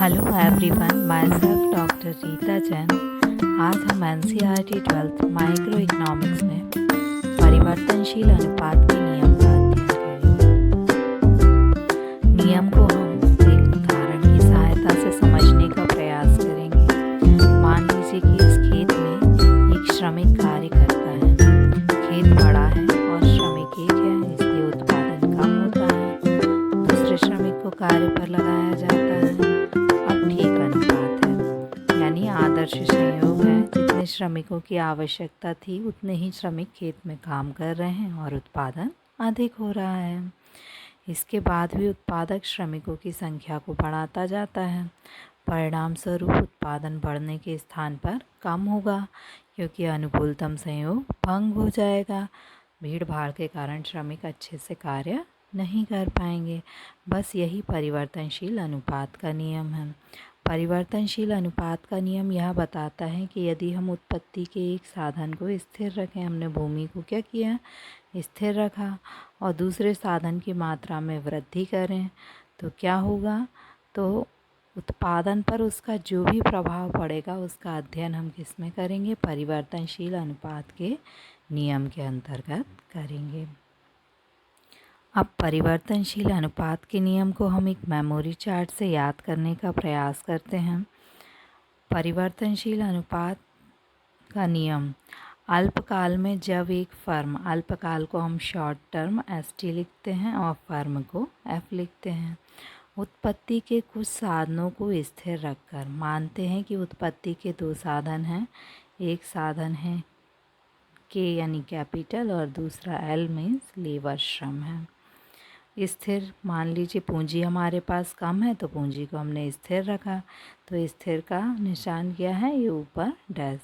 Hello everyone, my self doctor Rita Jain. आज हम NCERT 12th micro economics में परिवर्तनशील अनुपात के नियम का अध्ययन करेंगे। नियम को हम एक उदाहरण की सहायता से समझने का प्रयास करेंगे। मान लीजिए कि इस खेत में एक श्रमिक कार्य करता है। खेत बड़ा है और श्रमिक एक है, इसलिए उत्पादन कम होता है। दूसरे श्रमिक को कार्य पर लगाया जाता है। ठीक अनुपात है, यानी आदर्श संयोग है। जितने श्रमिकों की आवश्यकता थी उतने ही श्रमिक खेत में काम कर रहे हैं और उत्पादन अधिक हो रहा है। इसके बाद भी उत्पादक श्रमिकों की संख्या को बढ़ाता जाता है। परिणाम स्वरूप उत्पादन बढ़ने के स्थान पर कम होगा, क्योंकि अनुकूलतम संयोग भंग हो जाएगा। भीड़ भाड़ के कारण श्रमिक अच्छे से कार्य नहीं कर पाएंगे। बस यही परिवर्तनशील अनुपात का नियम है। परिवर्तनशील अनुपात का नियम यह बताता है कि यदि हम उत्पत्ति के एक साधन को स्थिर रखें, हमने भूमि को क्या किया, स्थिर रखा, और दूसरे साधन की मात्रा में वृद्धि करें तो क्या होगा। तो उत्पादन पर उसका जो भी प्रभाव पड़ेगा उसका अध्ययन हम किस में करेंगे, परिवर्तनशील अनुपात के नियम के अंतर्गत करेंगे। अब परिवर्तनशील अनुपात के नियम को हम एक मेमोरी चार्ट से याद करने का प्रयास करते हैं। परिवर्तनशील अनुपात का नियम अल्पकाल में जब एक फर्म, अल्पकाल को हम शॉर्ट टर्म ST लिखते हैं और फर्म को F लिखते हैं, उत्पत्ति के कुछ साधनों को स्थिर रखकर, मानते हैं कि उत्पत्ति के दो साधन हैं। एक साधन है K यानी कैपिटल और दूसरा L मीन्स लेबर श्रम है। स्थिर, मान लीजिए पूंजी हमारे पास कम है तो पूंजी को हमने स्थिर रखा, तो स्थिर का निशान क्या है, ये ऊपर डैश।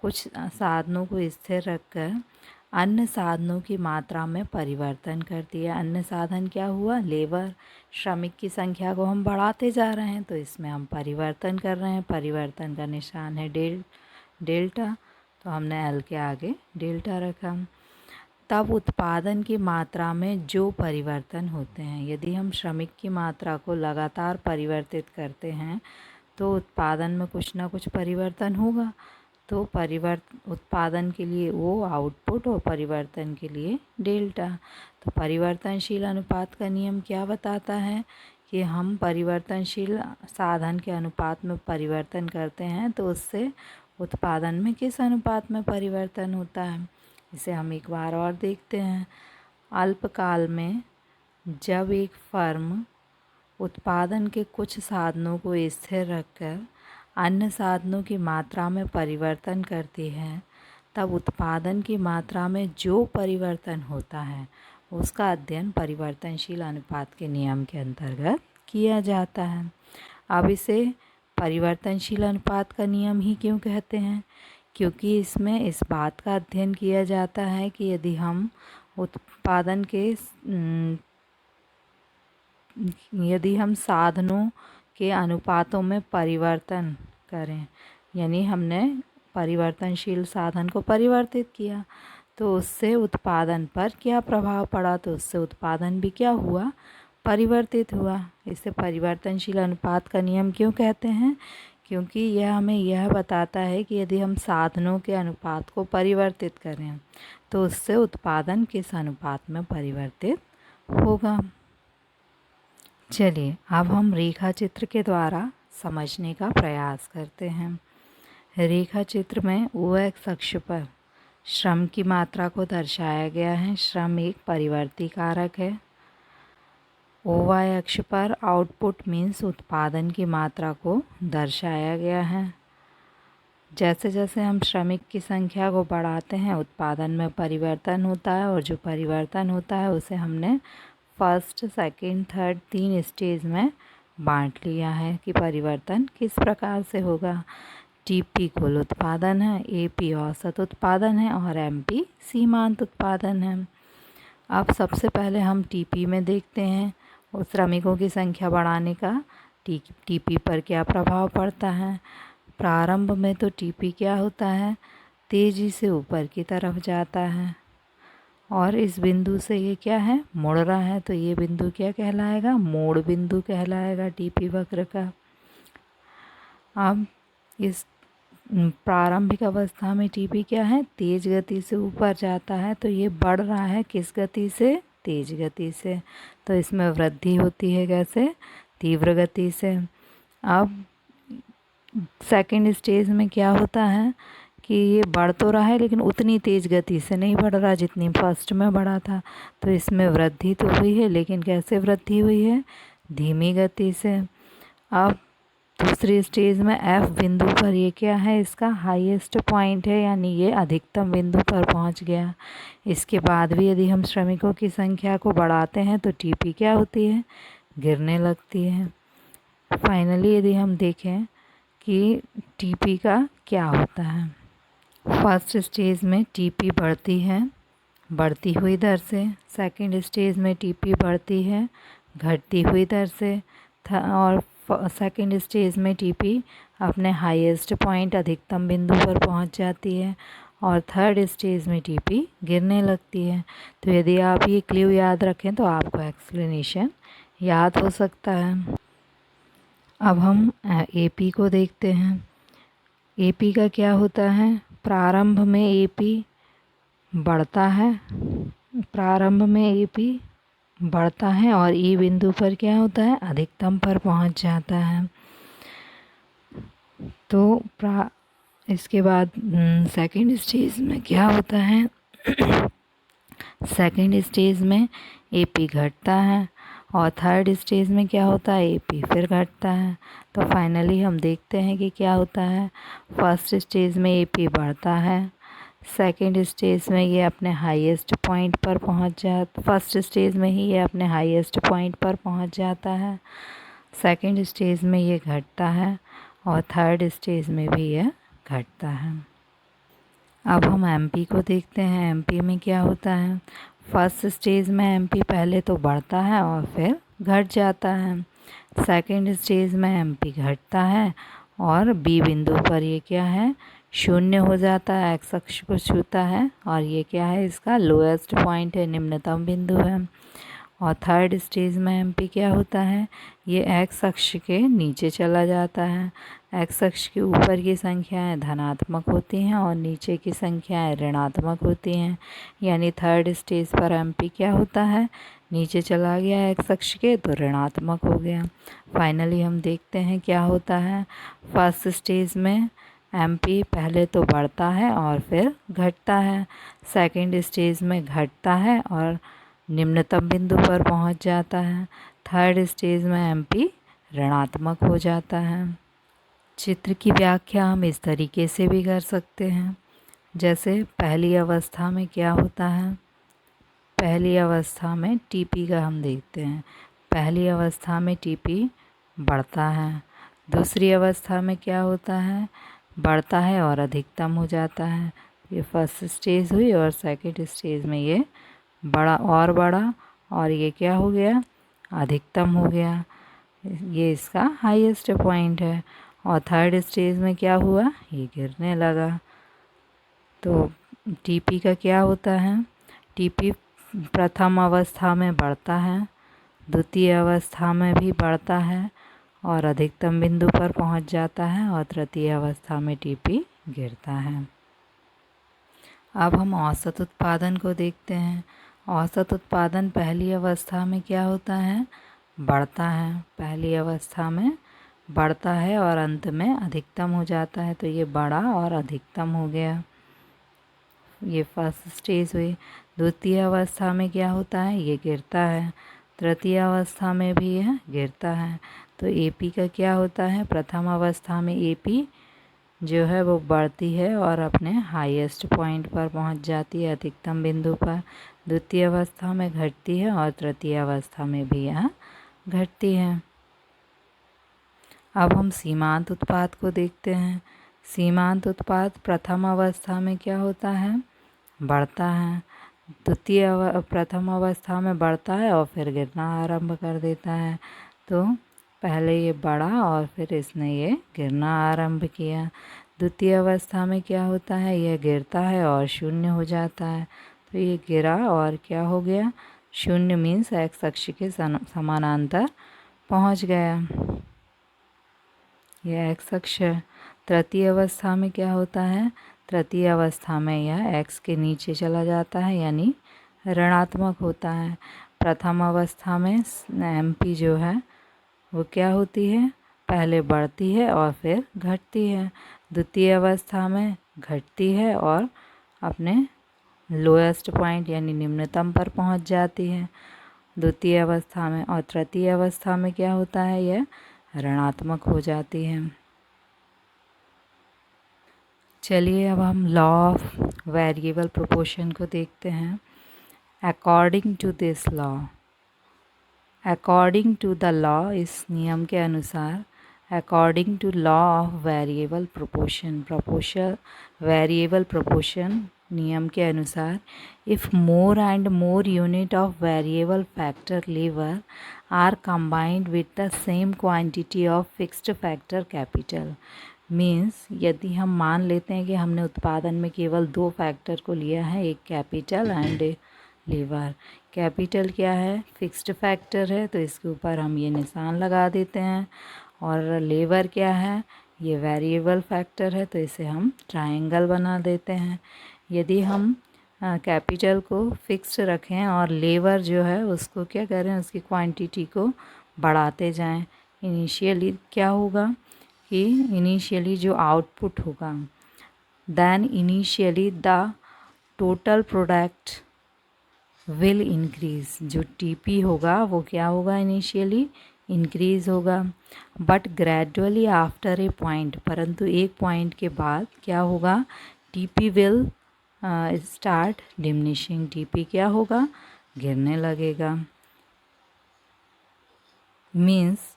कुछ साधनों को स्थिर रखकर अन्य साधनों की मात्रा में परिवर्तन कर दिया। अन्य साधन क्या हुआ, लेबर, श्रमिक की संख्या को हम बढ़ाते जा रहे हैं, तो इसमें हम परिवर्तन कर रहे हैं। परिवर्तन का निशान है डेल्टा, तो हमने L के आगे डेल्टा रखा। तब उत्पादन की मात्रा में जो परिवर्तन होते हैं, यदि हम श्रमिक की मात्रा को लगातार परिवर्तित करते हैं तो उत्पादन में कुछ ना कुछ परिवर्तन होगा। तो उत्पादन के लिए वो आउटपुट और परिवर्तन के लिए डेल्टा। तो परिवर्तनशील अनुपात का नियम क्या बताता है कि हम परिवर्तनशील साधन के अनुपात में परिवर्तन करते हैं तो उससे उत्पादन में किस अनुपात में परिवर्तन होता है। इसे हम एक बार और देखते हैं। अल्पकाल में जब एक फर्म उत्पादन के कुछ साधनों को स्थिर रखकर अन्य साधनों की मात्रा में परिवर्तन करती है, तब उत्पादन की मात्रा में जो परिवर्तन होता है उसका अध्ययन परिवर्तनशील अनुपात के नियम के अंतर्गत किया जाता है। अब इसे परिवर्तनशील अनुपात का नियम ही क्यों कहते हैं, क्योंकि इसमें इस बात का अध्ययन किया जाता है कि यदि हम उत्पादन के यदि हम साधनों के अनुपातों में परिवर्तन करें, यानी हमने परिवर्तनशील साधन को परिवर्तित किया, तो उससे उत्पादन पर क्या प्रभाव पड़ा, तो उससे उत्पादन भी क्या हुआ, परिवर्तित हुआ। इसे परिवर्तनशील अनुपात का नियम क्यों कहते हैं, क्योंकि यह हमें यह बताता है कि यदि हम साधनों के अनुपात को परिवर्तित करें तो उससे उत्पादन किस अनुपात में परिवर्तित होगा। चलिए अब हम रेखा चित्र के द्वारा समझने का प्रयास करते हैं। रेखा चित्र में OX अक्ष पर श्रम की मात्रा को दर्शाया गया है। श्रम एक परिवर्ती कारक है। OY अक्ष पर आउटपुट मीन्स उत्पादन की मात्रा को दर्शाया गया है। जैसे जैसे हम श्रमिक की संख्या को बढ़ाते हैं उत्पादन में परिवर्तन होता है, और जो परिवर्तन होता है उसे हमने फर्स्ट, सेकंड, थर्ड 3 स्टेज में बांट लिया है कि परिवर्तन किस प्रकार से होगा। TP कुल उत्पादन है, AP औसत उत्पादन है और MP सीमांत उत्पादन है। अब सबसे पहले हम TP में देखते हैं उस श्रमिकों की संख्या बढ़ाने का TP पर क्या प्रभाव पड़ता है। प्रारंभ में तो TP क्या होता है, तेज़ी से ऊपर की तरफ जाता है, और इस बिंदु से ये क्या है, मुड़ रहा है, तो ये बिंदु क्या कहलाएगा, मोड़ बिंदु कहलाएगा TP वक्र का। अब इस प्रारंभिक अवस्था में टीपी क्या है, तेज गति से ऊपर जाता है, तो ये बढ़ रहा है किस गति से, तेज गति से। तो इसमें वृद्धि होती है कैसे, तीव्र गति से। अब सेकंड स्टेज में क्या होता है कि ये बढ़ तो रहा है लेकिन उतनी तेज गति से नहीं बढ़ रहा जितनी फर्स्ट में बढ़ा था। तो इसमें वृद्धि तो हुई है लेकिन कैसे वृद्धि हुई है, धीमी गति से। अब दूसरी स्टेज में एफ बिंदु पर ये क्या है, इसका हाईएस्ट पॉइंट है, यानी ये अधिकतम बिंदु पर पहुंच गया। इसके बाद भी यदि हम श्रमिकों की संख्या को बढ़ाते हैं तो टीपी क्या होती है, गिरने लगती है। फाइनली यदि हम देखें कि टीपी का क्या होता है, फर्स्ट स्टेज में टीपी बढ़ती है बढ़ती हुई दर से, सेकंड स्टेज में टीपी बढ़ती है घटती हुई दर से, और सेकंड स्टेज में टीपी अपने हाईएस्ट पॉइंट अधिकतम बिंदु पर पहुंच जाती है, और थर्ड स्टेज में टीपी गिरने लगती है। तो यदि आप ये क्लू याद रखें तो आपको एक्सप्लेनेशन याद हो सकता है। अब हम एपी को देखते हैं। एपी का क्या होता है, प्रारंभ में एपी बढ़ता है, प्रारंभ में एपी बढ़ता है और ई बिंदु पर क्या होता है, अधिकतम पर पहुंच जाता है। तो इसके बाद सेकंड स्टेज में क्या होता है सेकंड स्टेज में एपी घटता है और थर्ड स्टेज में क्या होता है, एपी फिर घटता है। तो फाइनली हम देखते हैं कि क्या होता है, फर्स्ट स्टेज में एपी बढ़ता है, सेकंड स्टेज में ये अपने हाईएस्ट पॉइंट पर पहुंच जाता, फर्स्ट स्टेज में ही ये अपने हाईएस्ट पॉइंट पर पहुंच जाता है, सेकंड स्टेज में ये घटता है और थर्ड स्टेज में भी ये घटता है। अब हम एमपी को देखते हैं। एमपी में क्या होता है, फर्स्ट स्टेज में एमपी पहले तो बढ़ता है और फिर घट जाता है, सेकंड स्टेज में एमपी घटता है और बी बिंदु पर ये क्या है, शून्य हो जाता है, एक्स अक्ष को छूता है और ये क्या है, इसका लोएस्ट पॉइंट है, निम्नतम बिंदु है। और थर्ड स्टेज में एमपी क्या होता है, ये एक्स अक्ष के नीचे चला जाता है। एक्स अक्ष के ऊपर की संख्याएं धनात्मक होती हैं और नीचे की संख्याएं ऋणात्मक होती हैं, यानी थर्ड स्टेज पर एमपी क्या होता है, नीचे चला गया एक्स अक्ष के तो ऋणात्मक हो गया। फाइनली हम देखते हैं क्या होता है, फर्स्ट स्टेज में एमपी पहले तो बढ़ता है और फिर घटता है, सेकंड स्टेज में घटता है और निम्नतम बिंदु पर पहुंच जाता है, थर्ड स्टेज में एमपी ऋणात्मक हो जाता है। चित्र की व्याख्या हम इस तरीके से भी कर सकते हैं, जैसे पहली अवस्था में क्या होता है, पहली अवस्था में टीपी का हम देखते हैं। पहली अवस्था में टीपी बढ़ता है, दूसरी अवस्था में क्या होता है, बढ़ता है और अधिकतम हो जाता है। ये फर्स्ट स्टेज हुई और सेकंड स्टेज में ये बढ़ा और ये क्या हो गया, अधिकतम हो गया, ये इसका हाईएस्ट पॉइंट है। और थर्ड स्टेज में क्या हुआ, ये गिरने लगा। तो टीपी का क्या होता है, टीपी प्रथम अवस्था में बढ़ता है, द्वितीय अवस्था में भी बढ़ता है और अधिकतम बिंदु पर पहुंच जाता है और तृतीय अवस्था में टीपी गिरता है। अब हम औसत उत्पादन को देखते हैं। औसत उत्पादन पहली अवस्था में क्या होता है, बढ़ता है, पहली अवस्था में बढ़ता है और अंत में अधिकतम हो जाता है, तो ये बढ़ा और अधिकतम हो गया, ये फर्स्ट स्टेज हुई। द्वितीय अवस्था में क्या होता है, ये गिरता है, तृतीय अवस्था में भी यह गिरता है। तो एपी का क्या होता है, प्रथम अवस्था में एपी जो है वो बढ़ती है और अपने हाईएस्ट पॉइंट पर पहुंच जाती है, अधिकतम बिंदु पर। द्वितीय अवस्था में घटती है और तृतीय अवस्था में भी यह घटती है। अब हम सीमांत उत्पाद को देखते हैं। सीमांत उत्पाद प्रथम अवस्था में क्या होता है, बढ़ता है, प्रथम अवस्था में बढ़ता है और फिर गिरना आरंभ कर देता है। तो पहले ये बढ़ा और फिर इसने ये गिरना आरंभ किया। द्वितीय अवस्था में क्या होता है, यह गिरता है और शून्य हो जाता है, तो ये गिरा और क्या हो गया, शून्य मीन्स एक्स अक्ष के समानांतर पहुंच गया। ये एक्स अक्ष है। तृतीय अवस्था में क्या होता है? तृतीय अवस्था में यह एक्स के नीचे चला जाता है, यानी ऋणात्मक होता है। प्रथम अवस्था में एमपी जो है वो क्या होती है? पहले बढ़ती है और फिर घटती है। द्वितीय अवस्था में घटती है और अपने लोएस्ट पॉइंट यानी निम्नतम पर पहुंच जाती है द्वितीय अवस्था में। और तृतीय अवस्था में क्या होता है? यह ऋणात्मक हो जाती है। चलिए अब हम लॉ ऑफ वेरिएबल प्रोपोर्शन को देखते हैं। According to this law, according to the law, इस नियम के अनुसार, according to law of variable proportion, variable proportion नियम के अनुसार, if more and more unit of variable factor लीवर are combined with the same quantity of fixed factor capital, means यदि हम मान लेते हैं कि हमने उत्पादन में केवल 2 फैक्टर को लिया है, एक कैपिटल एंड लीवर। कैपिटल क्या है? फिक्स्ड फैक्टर है, तो इसके ऊपर हम ये निशान लगा देते हैं। और लीवर क्या है? ये वेरिएबल फैक्टर है, तो इसे हम ट्रायंगल बना देते हैं। यदि हम कैपिटल को फिक्स्ड रखें और लेवर जो है उसको क्या करें, उसकी क्वांटिटी को बढ़ाते जाएं, इनिशियली क्या होगा कि इनिशियली जो आउटपुट होगा, then initially the total product will increase, जो टीपी होगा वो क्या होगा? इनिशियली इंक्रीज होगा, but gradually after a point, परंतु एक पॉइंट के बाद क्या होगा? TP will start diminishing, TP क्या होगा? गिरने लगेगा। मीन्स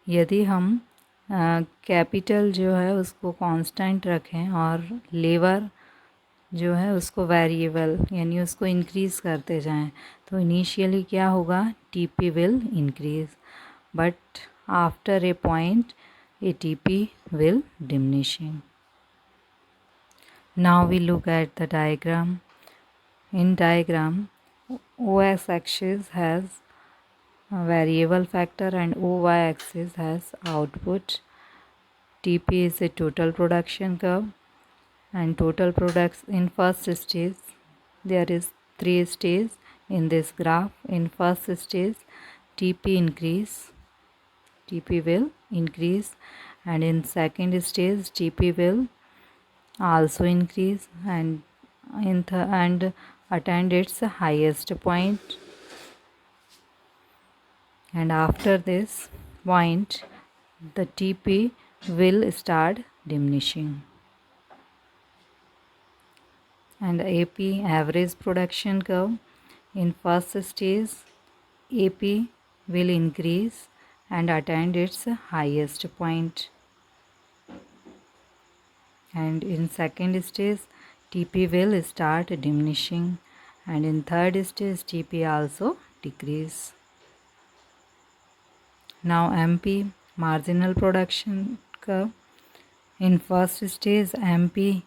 यदि हम कैपिटल जो है उसको कांस्टेंट रखें और लेवर जो है उसको वेरिएबल यानी उसको इंक्रीज़ करते जाएं, तो इनिशियली क्या होगा? TP will increase, but after a point A TP will diminishing. Now we look at the diagram. In diagram, OX axis has a variable factor and OY axis has output. TP is a total production curve, and total products in first stage, there is 3 stages in this graph. In first stage, TP will increase, and in second stage TP will also increase and attain its highest point, and after this point the TP will start diminishing. And AP, average production curve, in first stage AP will increase and attain its highest point, and in second stage TP will start diminishing, and in third stage TP also decrease. Now MP, marginal production curve, in first stage MP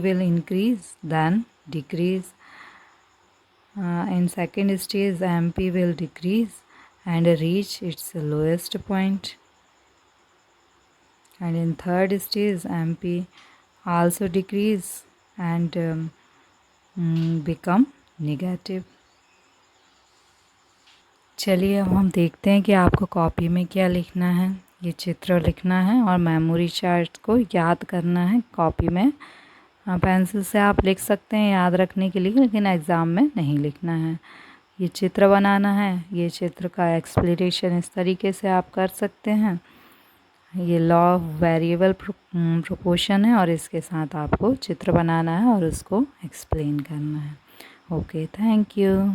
will increase then decrease, in second stage MP will decrease and reach its lowest point, and in third stage MP also decrease and become negative. चलिए अब हम देखते हैं कि आपको copy में क्या लिखना है। ये चित्र लिखना है और मेमोरी चार्ट को याद करना है कॉपी में। पेंसिल से आप लिख सकते हैं याद रखने के लिए, लेकिन एग्ज़ाम में नहीं लिखना है। ये चित्र बनाना है, ये चित्र का एक्सप्लेनेशन इस तरीके से आप कर सकते हैं। ये लॉ ऑफ वेरिएबल प्रोपोर्शन है और इसके साथ आपको चित्र बनाना है और उसको एक्सप्लेन करना है। Okay, thank you.